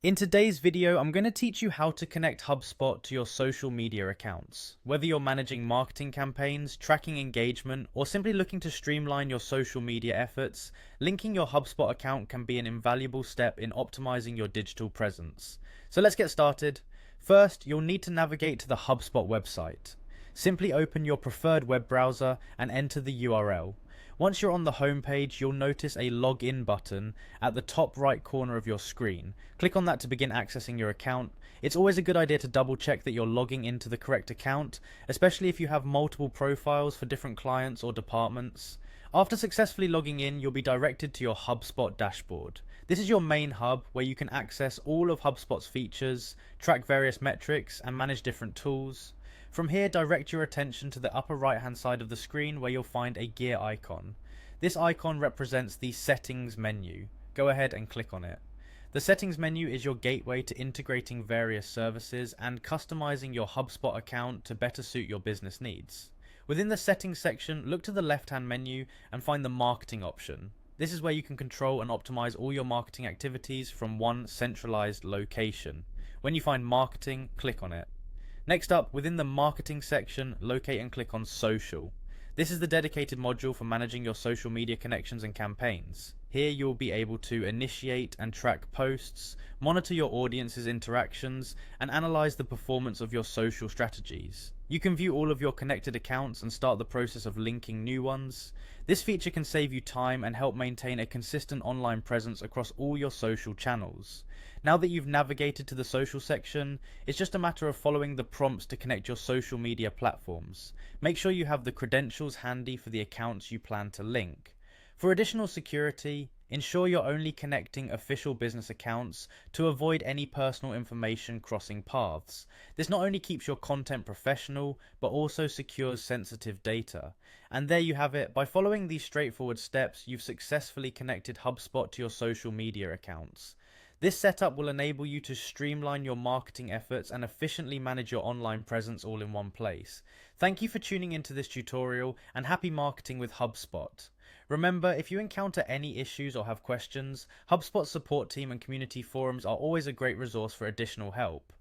In today's video, I'm going to teach you how to connect HubSpot to your social media accounts. Whether you're managing marketing campaigns, tracking engagement, or simply looking to streamline your social media efforts, linking your HubSpot account can be an invaluable step in optimizing your digital presence. So let's get started. First, you'll need to navigate to the HubSpot website. Simply open your preferred web browser and enter the URL. Once you're on the home page, you'll notice a login button at the top right corner of your screen. Click on that to begin accessing your account. It's always a good idea to double check that you're logging into the correct account, especially if you have multiple profiles for different clients or departments. After successfully logging in, you'll be directed to your HubSpot dashboard. This is your main hub where you can access all of HubSpot's features, track various metrics, and manage different tools. From here, direct your attention to the upper right hand side of the screen where you'll find a gear icon. This icon represents the settings menu. Go ahead and click on it. The settings menu is your gateway to integrating various services and customizing your HubSpot account to better suit your business needs. Within the settings section, look to the left hand menu and find the marketing option. This is where you can control and optimize all your marketing activities from one centralized location. When you find marketing, click on it. Next up, within the marketing section, locate and click on social. This is the dedicated module for managing your social media connections and campaigns. Here you'll be able to initiate and track posts, monitor your audience's interactions, and analyze the performance of your social strategies. You can view all of your connected accounts and start the process of linking new ones. This feature can save you time and help maintain a consistent online presence across all your social channels. Now that you've navigated to the social section, it's just a matter of following the prompts to connect your social media platforms. Make sure you have the credentials handy for the accounts you plan to link. For additional security, ensure you're only connecting official business accounts to avoid any personal information crossing paths. This not only keeps your content professional, but also secures sensitive data. And there you have it. By following these straightforward steps, you've successfully connected HubSpot to your social media accounts. This setup will enable you to streamline your marketing efforts and efficiently manage your online presence all in one place. Thank you for tuning into this tutorial, and happy marketing with HubSpot. Remember, if you encounter any issues or have questions, HubSpot's support team and community forums are always a great resource for additional help.